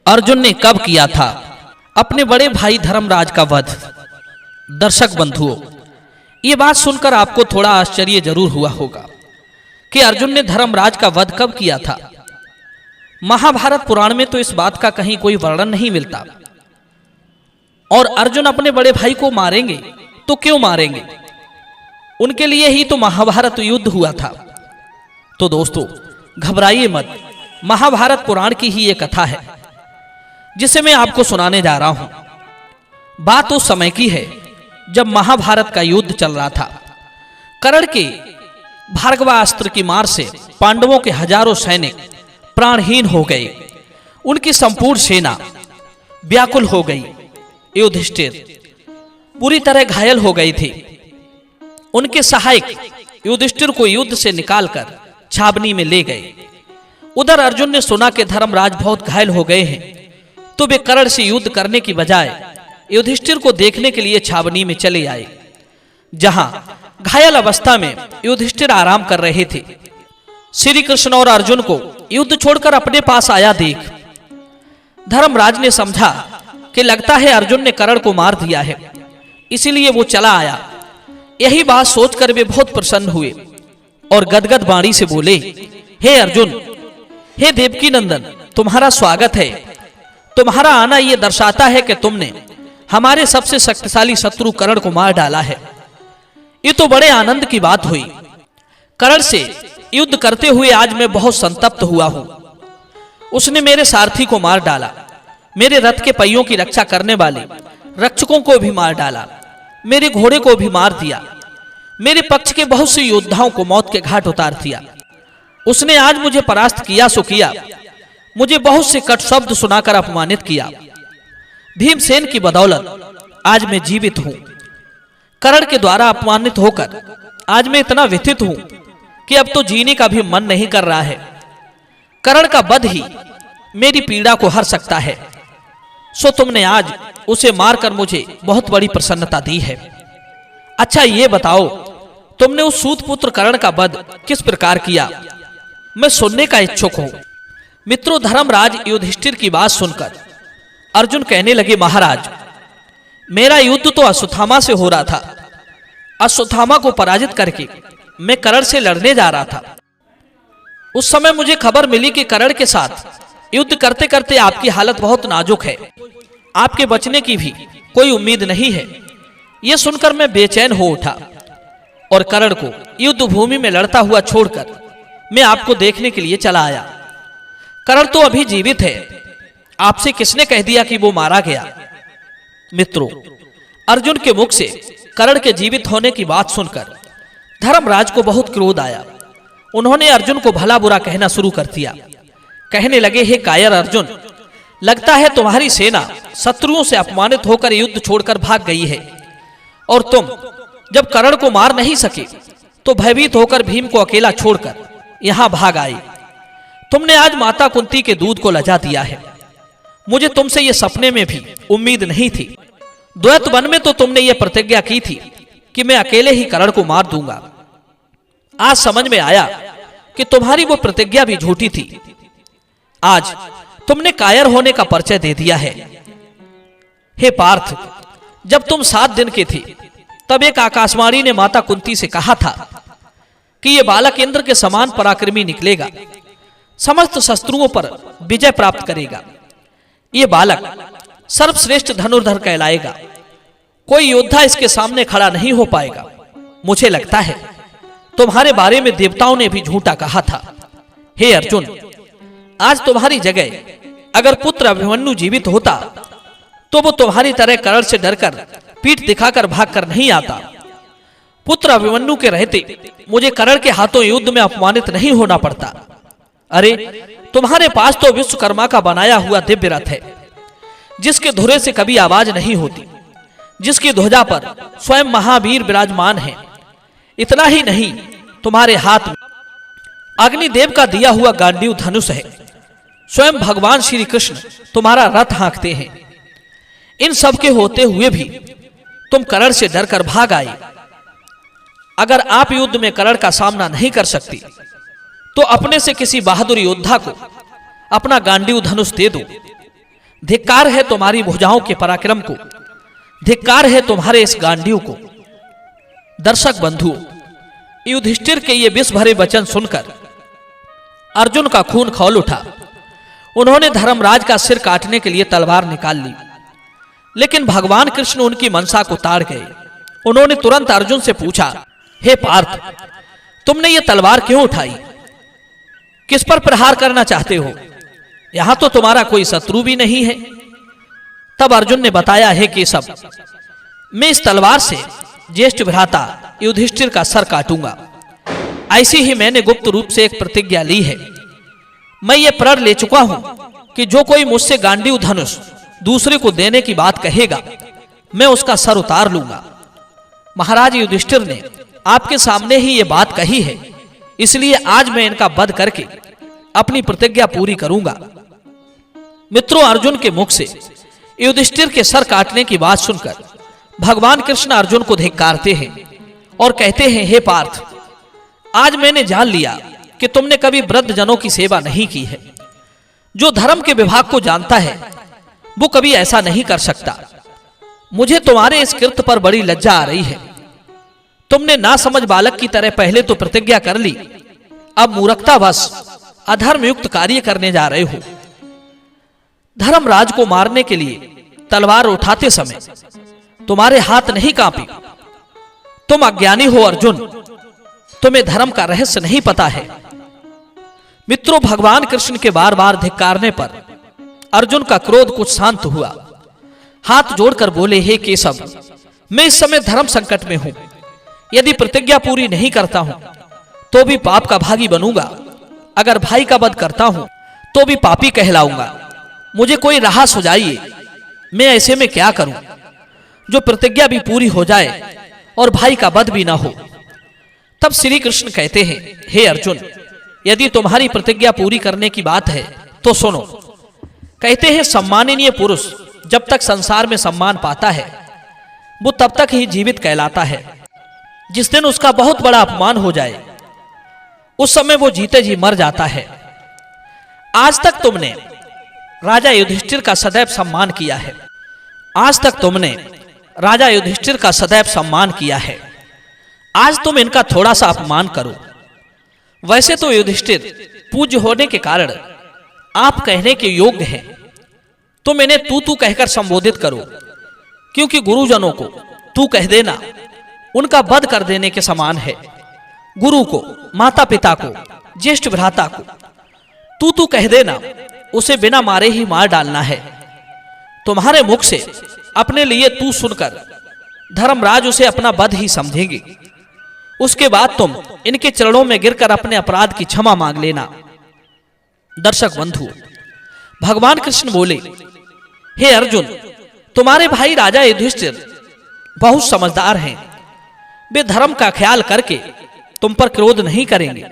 अर्जुन ने कब किया था अपने बड़े भाई धर्मराज का वध। दर्शक बंधुओं, ये बात सुनकर आपको थोड़ा आश्चर्य जरूर हुआ होगा कि अर्जुन ने धर्मराज का वध कब किया था। महाभारत पुराण में तो इस बात का कहीं कोई वर्णन नहीं मिलता। और अर्जुन अपने बड़े भाई को मारेंगे तो क्यों मारेंगे? उनके लिए ही तो महाभारत युद्ध हुआ था। तो दोस्तों, घबराइए मत, महाभारत पुराण की ही ये कथा है जिसे मैं आपको सुनाने जा रहा हूं। बात उस समय की है जब महाभारत का युद्ध चल रहा था। कर्ण के भार्गवास्त्र की मार से पांडवों के हजारों सैनिक प्राणहीन हो गए। उनकी संपूर्ण सेना व्याकुल हो गई। युधिष्ठिर पूरी तरह घायल हो गए थे। उनके सहायक युधिष्ठिर को युद्ध से निकालकर छावनी में ले गए। उधर अर्जुन ने सुना कि धर्मराज बहुत घायल हो गए हैं, तो वे कर्ण से युद्ध करने की बजाय युधिष्ठिर को देखने के लिए छावनी में चले आए, जहां घायल अवस्था में युधिष्ठिर आराम कर रहे थे। श्री कृष्ण और अर्जुन को युद्ध छोड़कर अपने पास आया देख धर्मराज ने समझा कि लगता है अर्जुन ने कर्ण को मार दिया है, इसीलिए वो चला आया। यही बात सोचकर वे बहुत प्रसन्न हुए और गदगद वाणी से बोले, हे अर्जुन, हे देवकी नंदन, तुम्हारा स्वागत है। तुम्हारा आना यह दर्शाता है कि तुमने हमारे सबसे शक्तिशाली शत्रु कर्ण को मार डाला है। ये तो बड़े आनंद की बात हुई। कर्ण से युद्ध करते हुए आज मैं बहुत संतप्त हुआ हूं। उसने मेरे सारथी को मार डाला, मेरे रथ के पहियों की रक्षा करने वाले रक्षकों को भी मार डाला, मेरे घोड़े को भी मार दिया, मेरे पक्ष के बहुत से योद्धाओं को मौत के घाट उतार दिया। उसने आज मुझे परास्त किया सो किया, मुझे बहुत से कट शब्द सुनाकर अपमानित किया। भीमसेन की बदौलत आज मैं जीवित हूं। कर्ण के द्वारा अपमानित होकर आज मैं इतना व्यथित हूं कि अब तो जीने का भी मन नहीं कर रहा है। कर्ण का वध ही मेरी पीड़ा को हर सकता है। सो तुमने आज उसे मारकर मुझे बहुत बड़ी प्रसन्नता दी है। अच्छा ये बताओ, तुमने उस सूत पुत्र कर्ण का वध किस प्रकार किया? मैं सुनने का इच्छुक हूं। मित्रों, धर्मराज युधिष्ठिर की बात सुनकर अर्जुन कहने लगे, महाराज, मेरा युद्ध तो अश्वत्थामा से हो रहा था। अश्वत्थामा को पराजित करके मैं कर्ण से लड़ने जा रहा था। उस समय मुझे खबर मिली कि कर्ण के साथ युद्ध करते करते आपकी हालत बहुत नाजुक है, आपके बचने की भी कोई उम्मीद नहीं है। यह सुनकर मैं बेचैन हो उठा और कर्ण को युद्ध भूमि में लड़ता हुआ छोड़कर मैं आपको देखने के लिए चला आया। कर्ण तो अभी जीवित है, आपसे किसने कह दिया कि वो मारा गया? मित्रों, अर्जुन के मुख से कर्ण के जीवित होने की बात सुनकर धर्मराज को बहुत क्रोध आया। उन्होंने अर्जुन को भला बुरा कहना शुरू कर दिया। कहने लगे, हे कायर अर्जुन, लगता है तुम्हारी सेना शत्रुओं से अपमानित होकर युद्ध छोड़कर भाग गई है, और तुम जब कर्ण को मार नहीं सके तो भयभीत होकर भीम को अकेला छोड़कर यहां भाग आए। तुमने आज माता कुंती के दूध को लजा दिया है। मुझे तुमसे यह सपने में भी उम्मीद नहीं थी। द्वैत वन में तो तुमने यह प्रतिज्ञा की थी कि मैं अकेले ही कर्ण को मार दूंगा। आज समझ में आया कि तुम्हारी वो प्रतिज्ञा भी झूठी थी। आज तुमने कायर होने का परिचय दे दिया है। हे पार्थ, जब तुम 7 दिन के थे तब एक आकाशवाणी ने माता कुंती से कहा था कि यह बालक इंद्र के समान पराक्रमी निकलेगा, समस्त शत्रुओं पर विजय प्राप्त करेगा। यह बालक सर्वश्रेष्ठ धनुर्धर कहलाएगा, कोई योद्धा इसके सामने खड़ा नहीं हो पाएगा। मुझे लगता है तुम्हारे बारे में देवताओं ने भी झूठा कहा था। हे अर्जुन, आज तुम्हारी जगह अगर पुत्र अभिमन्यु जीवित होता तो वो तुम्हारी तरह कर्ण से डरकर पीठ दिखाकर भागकर नहीं आता। पुत्र अभिमन्यु के रहते मुझे कर्ण के हाथों युद्ध में अपमानित नहीं होना पड़ता। अरे, तुम्हारे पास तो विश्वकर्मा का बनाया हुआ दिव्य रथ है, जिसके धुरे से कभी आवाज नहीं होती, जिसकी ध्वजा पर स्वयं महावीर विराजमान है। इतना ही नहीं, तुम्हारे हाथ में अग्निदेव का दिया हुआ गांडीव धनुष है। स्वयं भगवान श्री कृष्ण तुम्हारा रथ हाँकते हैं। इन सब के होते हुए भी तुम कर्ण से डरकर भाग आए। अगर आप युद्ध में कर्ण का सामना नहीं कर सकती तो अपने से किसी बहादुर योद्धा को अपना गांडीव धनुष दे दो। धिक्कार है तुम्हारी भुजाओं के पराक्रम को, धिक्कार है तुम्हारे इस गांडीव को। दर्शक बंधुओं, युधिष्ठिर के ये विष भरे वचन सुनकर अर्जुन का खून खौल उठा। उन्होंने धर्मराज का सिर काटने के लिए तलवार निकाल ली, लेकिन भगवान कृष्ण उनकी मनसा को ताड़ गए। उन्होंने तुरंत अर्जुन से पूछा, हे पार्थ, तुमने ये तलवार क्यों उठाई? किस पर प्रहार करना चाहते हो? यहां तो तुम्हारा कोई शत्रु भी नहीं है। तब अर्जुन ने बताया, हे केशव, मैं इस तलवार से ज्येष्ठ भ्राता युधिष्ठिर का सर काटूंगा। ऐसी ही मैंने गुप्त रूप से एक प्रतिज्ञा ली है। मैं ये प्रण ले चुका हूं कि जो कोई मुझसे गांडीव धनुष दूसरे को देने की बात कहेगा, मैं उसका सर उतार लूंगा। महाराज युधिष्ठिर ने आपके सामने ही ये बात कही है, इसलिए आज मैं इनका वध करके अपनी प्रतिज्ञा पूरी करूंगा। मित्रों, अर्जुन के मुख से युधिष्ठिर के सर काटने की बात सुनकर भगवान कृष्ण अर्जुन को धिक्कारते हैं और कहते हैं, हे पार्थ, आज मैंने जान लिया कि तुमने कभी वृद्ध जनों की सेवा नहीं की है। जो धर्म के विभाग को जानता है वो कभी ऐसा नहीं कर सकता। मुझे तुम्हारे इस कृत्य पर बड़ी लज्जा आ रही है। तुमने ना समझ बालक की तरह पहले तो प्रतिज्ञा कर ली, अब मूर्खतावश अधर्म युक्त कार्य करने जा रहे हो। धर्मराज को मारने के लिए तलवार उठाते समय तुम्हारे हाथ नहीं कांपे। तुम अज्ञानी हो अर्जुन, तुम्हें धर्म का रहस्य नहीं पता है। मित्रों, भगवान कृष्ण के बार बार धिक्कारने पर अर्जुन का क्रोध कुछ शांत हुआ। हाथ जोड़कर बोले, हे केशव, मैं इस समय धर्म संकट में हूं। यदि प्रतिज्ञा पूरी नहीं करता हूं तो भी पाप का भागी बनूंगा। अगर भाई का वध करता हूं तो भी पापी कहलाऊंगा। मुझे कोई राह सुझाइए, मैं ऐसे में क्या करूं जो प्रतिज्ञा भी पूरी हो जाए और भाई का वध भी ना हो। तब श्री कृष्ण कहते हैं, हे अर्जुन, यदि तुम्हारी प्रतिज्ञा पूरी करने की बात है तो सुनो। कहते हैं, सम्माननीय पुरुष जब तक संसार में सम्मान पाता है वो तब तक ही जीवित कहलाता है। जिस दिन उसका बहुत बड़ा अपमान हो जाए उस समय वो जीते जी मर जाता है। आज तक तुमने राजा युधिष्ठिर का सदैव सम्मान किया है। आज तक तुमने राजा युधिष्ठिर का सदैव सम्मान किया है। आज तुम इनका थोड़ा सा अपमान करो। वैसे तो युधिष्ठिर पूज्य होने के कारण आप कहने के योग्य हैं। तुम इन्हें तू कहकर संबोधित करो, क्योंकि गुरुजनों को तू कह देना उनका वध कर देने के समान है। गुरु को, माता पिता को, ज्येष्ठ भ्राता को तू कह देना उसे बिना मारे ही मार डालना है। तुम्हारे मुख से अपने लिए तू सुनकर धर्मराज उसे अपना वध ही समझेंगे। उसके बाद तुम इनके चरणों में गिरकर अपने अपराध की क्षमा मांग लेना। दर्शक बंधु, भगवान कृष्ण बोले, हे अर्जुन, तुम्हारे भाई राजा युधिष्ठिर बहुत समझदार हैं। वे धर्म का ख्याल करके तुम पर क्रोध नहीं करेंगे।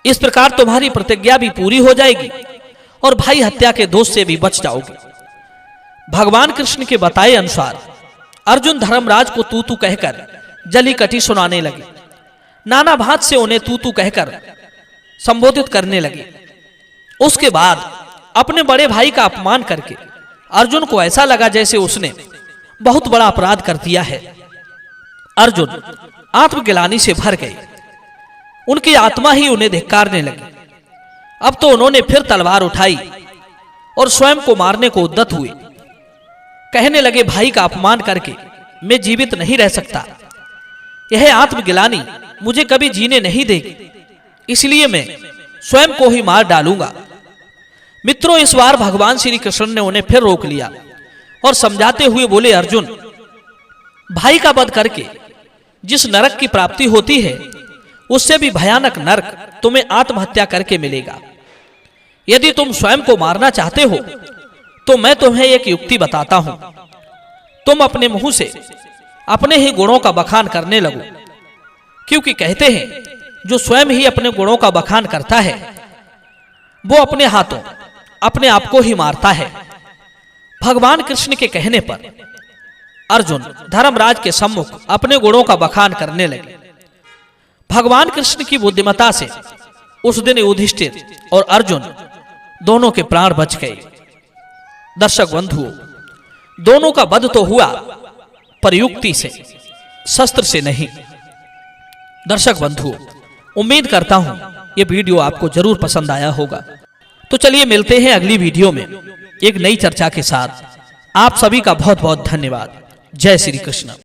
इस प्रकार तुम्हारी प्रतिज्ञा भी पूरी हो जाएगी और भाई हत्या के दोष से भी बच जाओगे। भगवान कृष्ण के बताए अनुसार अर्जुन धर्मराज को तू कहकर जली कटी सुनाने लगे। नाना भांत से उन्हें तू कहकर संबोधित करने लगे। उसके बाद अपने बड़े भाई का अपमान करके अर्जुन को ऐसा लगा जैसे उसने बहुत बड़ा अपराध कर दिया है। अर्जुन आत्मग्लानि से भर गए। उनकी आत्मा ही उन्हें धिक्कारने लगी। अब तो उन्होंने फिर तलवार उठाई और स्वयं को मारने को उद्यत हुए। कहने लगे, भाई का अपमान करके मैं जीवित नहीं रह सकता। यह आत्मग्लानि मुझे कभी जीने नहीं देगी, इसलिए मैं स्वयं को ही मार डालूंगा। मित्रों, इस बार भगवान श्री कृष्ण ने उन्हें फिर रोक लिया और समझाते हुए बोले, अर्जुन, भाई का वध करके जिस नरक की प्राप्ति होती है उससे भी भयानक नरक तुम्हें आत्महत्या करके मिलेगा। यदि तुम स्वयं को मारना चाहते हो तो मैं तुम्हें एक युक्ति बताता हूं। तुम अपने मुंह से अपने ही गुणों का बखान करने लगो, क्योंकि कहते हैं जो स्वयं ही अपने गुणों का बखान करता है वो अपने हाथों अपने आप को ही मारता है। भगवान कृष्ण के कहने पर अर्जुन धर्मराज के सम्मुख अपने गुणों का बखान करने लगे। भगवान कृष्ण की बुद्धिमत्ता से उस दिन युधिष्ठिर और अर्जुन दोनों के प्राण बच गए। दर्शक बंधुओं, दोनों का वध तो हुआ पर युक्ति से, शस्त्र से नहीं। दर्शक बंधुओं, उम्मीद करता हूं ये वीडियो आपको जरूर पसंद आया होगा। तो चलिए मिलते हैं अगली वीडियो में एक नई चर्चा के साथ। आप सभी का बहुत बहुत धन्यवाद। जय श्री कृष्ण।